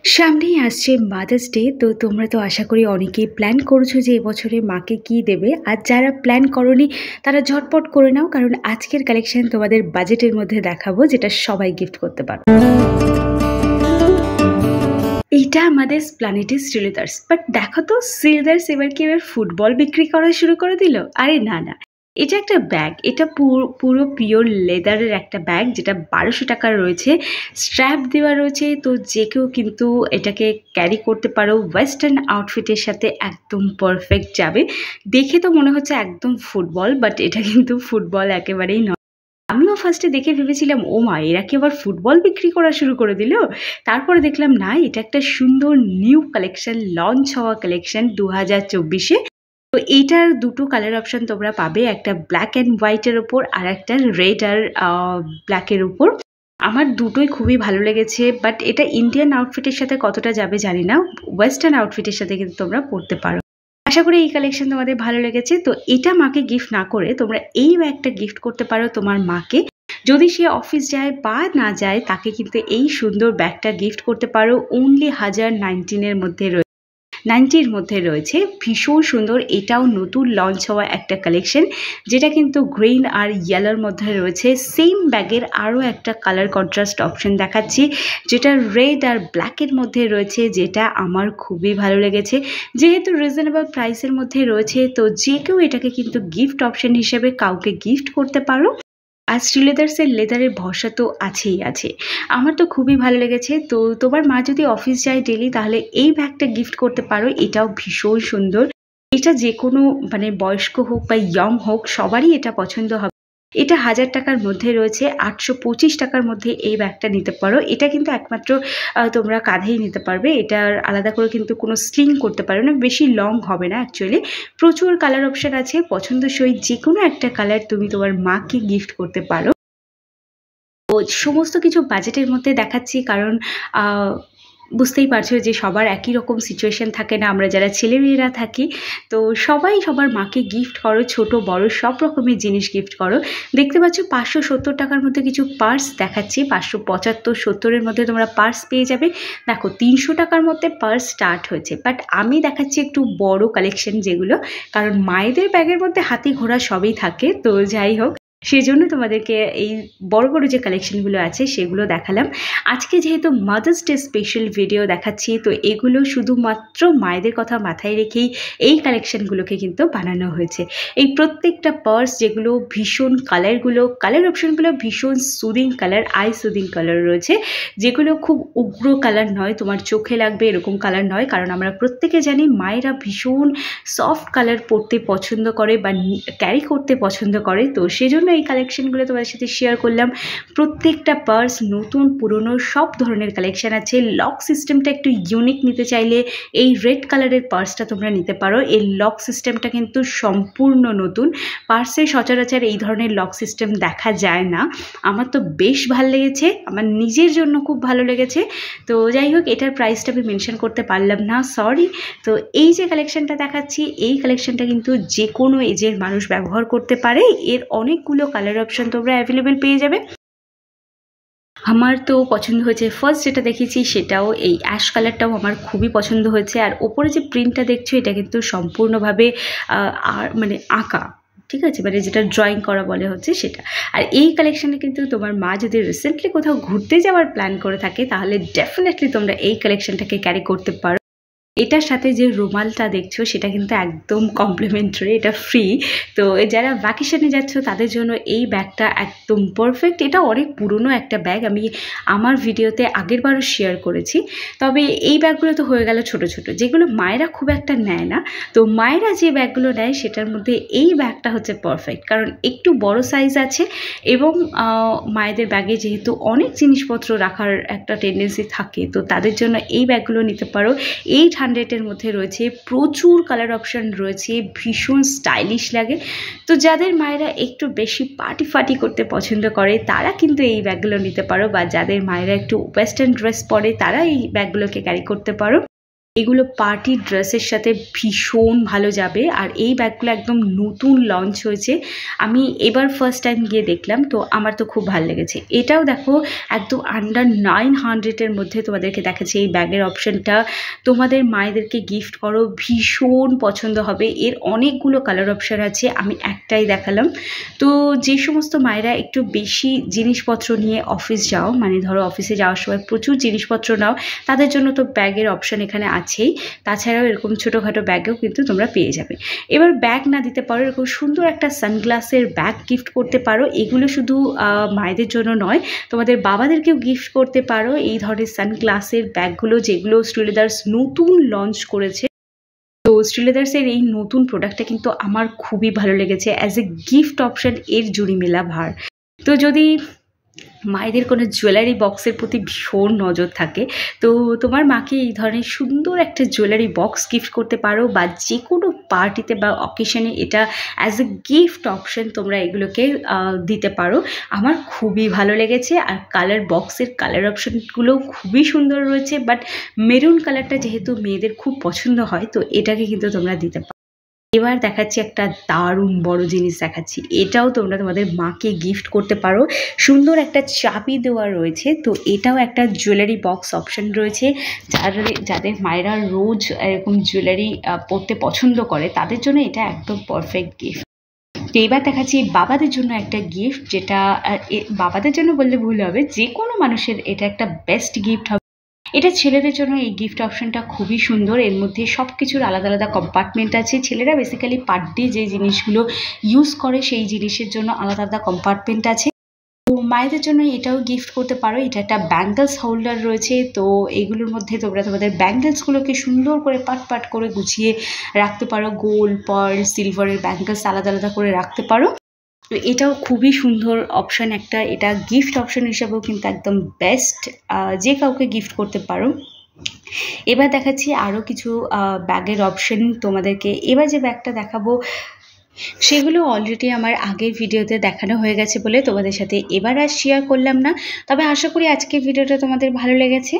সামনেই আসছে mother's day. তো তোমরা তো আশা করি অনেকেই প্ল্যান করেছো যে এবছরে মাকে কি দেবে। আর যারা প্ল্যান করোনি তারা ঝটপট করে নাও, কারণ আজকের কালেকশন তোমাদের বাজেটের মধ্যে দেখাবো, যেটা সবাই গিফট করতে পারো। এইটা আমাদের প্ল্যানেটের শ্রীলেদার্স। বাট দেখো তো, শ্রীলেদার্স এবার ফুটবল বিক্রি করা শুরু করে দিল। আরে না না, এটা একটা ব্যাগ। এটা পুরো পিওর লেদারের একটা ব্যাগ, যেটা 1200 টাকার রয়েছে। স্ট্র্যাপ দেওয়া রয়েছে, তো যে কেউ কিন্তু এটাকে ক্যারি করতে পারো। ওয়েস্টার্ন আউটফিটের সাথে একদম পারফেক্ট যাবে। দেখে তো মনে হচ্ছে একদম ফুটবল, বাট এটা কিন্তু ফুটবল একেবারেই নয়। আমিও ফার্স্টে দেখে ভেবেছিলাম, ও মা, এরা কি আবার ফুটবল বিক্রি করা শুরু করে দিল। তারপরে দেখলাম না, এটা একটা সুন্দর নিউ কালেকশন, লঞ্চ হওয়া কালেকশন 2024-এ। তো এইটার দুটো কালার অপশন তোমরা পাবে, একটা ব্ল্যাক অ্যান্ড হোয়াইটের ওপর আর একটা রেড আর ব্ল্যাকের উপর। আমার দুটোই খুবই ভালো লেগেছে, বাট এটা ইন্ডিয়ান আউটফিটের সাথে কতটা যাবে জানি না। ওয়েস্টার্ন আউটফিটের সাথে কিন্তু তোমরা পরতে পারো। আশা করি এই কালেকশন তোমাদের ভালো লেগেছে। তো এটা মাকে গিফট না করে তোমরা এই ব্যাগটা গিফট করতে পারো তোমার মাকে। যদি সে অফিস যায় বা না যায়, তাকে কিন্তু এই সুন্দর ব্যাগটা গিফট করতে পারো। অনলি 1019-এর মধ্যে 90-র মধ্যে রয়েছে। ভীষণ সুন্দর, এটাও নতুন লঞ্চ হওয়া একটা কালেকশন, যেটা কিন্তু গ্রিন আর ইয়েলোর মধ্যে রয়েছে। সেম ব্যাগের আরও একটা কালার কন্ট্রাস্ট অপশন দেখাচ্ছি, যেটা রেড আর ব্ল্যাকের মধ্যে রয়েছে, যেটা আমার খুবই ভালো লেগেছে। যেহেতু রিজনেবল প্রাইসের মধ্যে রয়েছে, তো যে কেউ এটাকে কিন্তু গিফট অপশন হিসেবে কাউকে গিফট করতে পারো। আর শ্রীলেদার্সের লেদারের ভরসা তো আছেই আছে। আমার তো খুবই ভালো লেগেছে। তো তোমার মা যদি অফিস যায় ডেলি, তাহলে এই ব্যাগটা গিফট করতে পারো। এটাও ভীষণ সুন্দর। এটা যে কোনো মানে বয়স্ক হোক বা ইয়ং হোক, সবারই এটা পছন্দ হবে। এটা 1000 টাকার মধ্যে রয়েছে। 825 টাকার মধ্যে এই ব্যাগটা নিতে পারো। এটা কিন্তু একমাত্র তোমরা কাঁধেই নিতে পারবে। এটার আলাদা করে কিন্তু কোনো স্লিং করতে পারো না, বেশি লং হবে না অ্যাকচুয়ালি। প্রচুর কালার অপশান আছে, পছন্দসই যে কোনো একটা কালার তুমি তোমার মাকে গিফট করতে পারো। ও সমস্ত কিছু বাজেটের মধ্যে দেখাচ্ছি, কারণ বুঝতেই পারছো যে সবার একই রকম সিচুয়েশন থাকে না। আমরা যারা ছেলেমেয়েরা থাকি, তো সবাই সবার মাকে গিফট করো, ছোট বড় সব রকমের জিনিস গিফট করো। দেখতে পাচ্ছ 570 টাকার মধ্যে কিছু পার্স দেখাচ্ছি। 575-70-এর মধ্যে তোমরা পার্স পেয়ে যাবে। দেখো 300 টাকার মধ্যে পার্স স্টার্ট হয়েছে, বাট আমি দেখাচ্ছি একটু বড় কালেকশন যেগুলো, কারণ মায়েদের ব্যাগের মধ্যে হাতি ঘোড়া সবই থাকে। তো যাই হোক, সেজন্য তোমাদেরকে এই বড় বড় যে কালেকশনগুলো আছে সেগুলো দেখালাম। আজকে যেহেতু মাদার্স ডে স্পেশাল ভিডিও দেখাচ্ছি, তো এগুলো শুধুমাত্র মায়েদের কথা মাথায় রেখেই এই কালেকশনগুলোকে কিন্তু বানানো হয়েছে। এই প্রত্যেকটা পার্স যেগুলো ভীষণ কালার অপশনগুলো ভীষণ soothing colour, I soothing colour রয়েছে, যেগুলো খুব উগ্র কালার নয়, তোমার চোখে লাগবে এরকম কালার নয়। কারণ আমরা প্রত্যেকে জানি মায়েরা ভীষণ সফট কালার পরতে পছন্দ করে বা ক্যারি করতে পছন্দ করে। তো সেজন্য এই কালেকশনগুলো তোমাদের সাথে শেয়ার করলাম। প্রত্যেকটা পার্স নতুন পুরনো সব ধরনের কালেকশন আছে। লক সিস্টেমটা একটু ইউনিক নিতে চাইলে এই রেড কালারের পার্সটা তোমরা নিতে পারো। এই লক সিস্টেমটা কিন্তু সম্পূর্ণ নতুন। পার্সে সচরাচর এই ধরনের লক সিস্টেম দেখা যায় না। আমার তো বেশ ভালো লেগেছে, আমার নিজের জন্য খুব ভালো লেগেছে। তো যাই হোক, এটার প্রাইসটা আমি মেনশন করতে পারলাম না, সরি। তো এই যে কালেকশনটা দেখাচ্ছি, এই কালেকশনটা কিন্তু যে কোনো এজের মানুষ ব্যবহার করতে পারে। এর অনেকগুলো কালার অপশন তোমরা অ্যাভেলেবেল পেয়ে যাবে। আমার তো পছন্দ হয়েছে, ফার্স্ট যেটা দেখেছি সেটাও এই অ্যাশ কালারটাও আমার খুবই পছন্দ হয়েছে। আর ওপরে যে প্রিন্টটা দেখছো, এটা কিন্তু সম্পূর্ণভাবে আর মানে আঁকা, ঠিক আছে, মানে যেটা ড্রয়িং করা বলে হচ্ছে সেটা। আর এই কালেকশানে কিন্তু তোমার মা যদি রিসেন্টলি কোথাও ঘুরতে যাওয়ার প্ল্যান করে থাকে, তাহলে ডেফিনেটলি তোমরা এই কালেকশানটাকে ক্যারি করতে পারো। এটার সাথে যে রুমালটা দেখছো সেটা কিন্তু একদম কমপ্লিমেন্টারি, এটা ফ্রি। তো যারা ভ্যাকেশনে যাচ্ছ তাদের জন্য এই ব্যাগটা একদম পারফেক্ট। এটা অনেক পুরনো একটা ব্যাগ, আমি আমার ভিডিওতে আগেরবারও শেয়ার করেছি। তবে এই ব্যাগগুলো তো হয়ে গেল ছোট ছোট, যেগুলো মায়েরা খুব একটা নেয় না। তো মায়েরা যে ব্যাগগুলো নেয় সেটার মধ্যে এই ব্যাগটা হচ্ছে পারফেক্ট, কারণ একটু বড় সাইজ আছে এবং মায়েদের ব্যাগে যেহেতু অনেক জিনিসপত্র রাখার একটা টেন্ডেন্সি থাকে, তো তাদের জন্য এই ব্যাগগুলো নিতে পারো। 800-এর মধ্যে রয়েছে, প্রচুর কালার অপশান রয়েছে, ভীষণ স্টাইলিশ লাগে। তো যাদের মায়েরা একটু বেশি পার্টি করতে পছন্দ করে, তারা কিন্তু এই ব্যাগগুলো নিতে পারো, বা যাদের মায়েরা একটু ওয়েস্টার্ন ড্রেস পরে, তারা এই ব্যাগগুলোকে ক্যারি করতে পারো। এগুলো পার্টি ড্রেসের সাথে ভীষণ ভালো যাবে। আর এই ব্যাগগুলো একদম নতুন লঞ্চ হয়েছে, আমি এবার ফার্স্ট টাইম গিয়ে দেখলাম, তো আমার তো খুব ভালো লেগেছে। এটাও দেখো একদম আন্ডার 900-এর মধ্যে তোমাদেরকে দেখাচ্ছে এই ব্যাগের অপশানটা। তোমাদের মায়েদেরকে গিফট করো, ভীষণ পছন্দ হবে। এর অনেকগুলো কালার অপশান আছে, আমি একটাই দেখালাম। তো যে সমস্ত মায়েরা একটু বেশি জিনিসপত্র নিয়ে অফিস যাও, মানে ধরো অফিসে যাওয়ার সময় প্রচুর জিনিসপত্র নাও, তাদের জন্য তো ব্যাগের অপশান এখানে আছেই। তাছাড়াও এরকম ছোটোখাটো ব্যাগেও কিন্তু তোমরা পেয়ে যাবে। এবার ব্যাগ না দিতে পারো, এরকম সুন্দর একটা সানগ্লাসের ব্যাগ গিফট করতে পারো। এগুলো শুধু মায়েদের জন্য নয়, তোমাদের বাবাদেরকেও গিফট করতে পারো এই ধরনের সানগ্লাসের ব্যাগগুলো, যেগুলো শ্রীলেদার্স নতুন লঞ্চ করেছে। তো শ্রীলেদার্সের এই নতুন প্রোডাক্টটা কিন্তু আমার খুবই ভালো লেগেছে। অ্যাজ এ গিফট অপশান এর জুড়ি মেলা ভার। তো যদি মায়েদের কোনো জুয়েলারি বক্সের প্রতি ভীষণ নজর থাকে, তো তোমার মাকে এই ধরনের সুন্দর একটা জুয়েলারি বক্স গিফট করতে পারো, বা যে কোনো পার্টিতে বা অকেশনে এটা অ্যাজ এ গিফট অপশান তোমরা এগুলোকে দিতে পারো। আমার খুবই ভালো লেগেছে। আর কালার বক্সের কালার অপশানগুলোও খুবই সুন্দর রয়েছে, বাট মেরুন কালারটা যেহেতু মেয়েদের খুব পছন্দ হয়, তো এটাকে কিন্তু তোমরা দিতে পারো। এবার দেখাচ্ছি একটা দারুণ বড় জিনিস দেখাচ্ছি, এটাও তোমরা তোমাদের মাকে গিফট করতে পারো। সুন্দর একটা চাবি দেওয়া রয়েছে, তো এটাও একটা জুয়েলারি বক্স অপশান রয়েছে। যাদের মায়েরা রোজ এরকম জুয়েলারি পরতে পছন্দ করে, তাদের জন্য এটা একদম পারফেক্ট গিফট। তো এবার দেখাচ্ছি বাবাদের জন্য একটা গিফট, যেটা বাবাদের জন্য বললে ভুল হবে, যে কোনো মানুষের এটা একটা বেস্ট গিফট হবে। এটা ছেলেদের জন্য এই গিফট অপশানটা খুবই সুন্দর। এর মধ্যে সব কিছুর আলাদা আলাদা কম্পার্টমেন্ট আছে। ছেলেরা বেসিক্যালি পার ডে যে জিনিসগুলো ইউজ করে, সেই জিনিসের জন্য আলাদা আলাদা কম্পার্টমেন্ট আছে। তো মায়েদের জন্য এটাও গিফট করতে পারো। এটা একটা ব্যাঙ্গলস হোল্ডার রয়েছে, তো এগুলোর মধ্যে তোমরা তোমাদের ব্যাঙ্গলসগুলোকে সুন্দর করে পাট পাট করে গুছিয়ে রাখতে পারো। গোল্ড, পার্ল, সিলভারের ব্যাঙ্গলস আলাদা আলাদা করে রাখতে পারো। তো এটাও খুবই সুন্দর অপশান একটা। এটা গিফট অপশান হিসাবেও কিন্তু একদম বেস্ট, যে কাউকে গিফট করতে পারো। এবার দেখাচ্ছি আরও কিছু ব্যাগের অপশান তোমাদেরকে। এবার যে ব্যাগটা দেখাবো সেগুলো অলরেডি আমার আগের ভিডিওতে দেখানো হয়ে গেছে বলে তোমাদের সাথে এবার আর শেয়ার করলাম না। তবে আশা করি আজকের ভিডিওটা তোমাদের ভালো লেগেছে।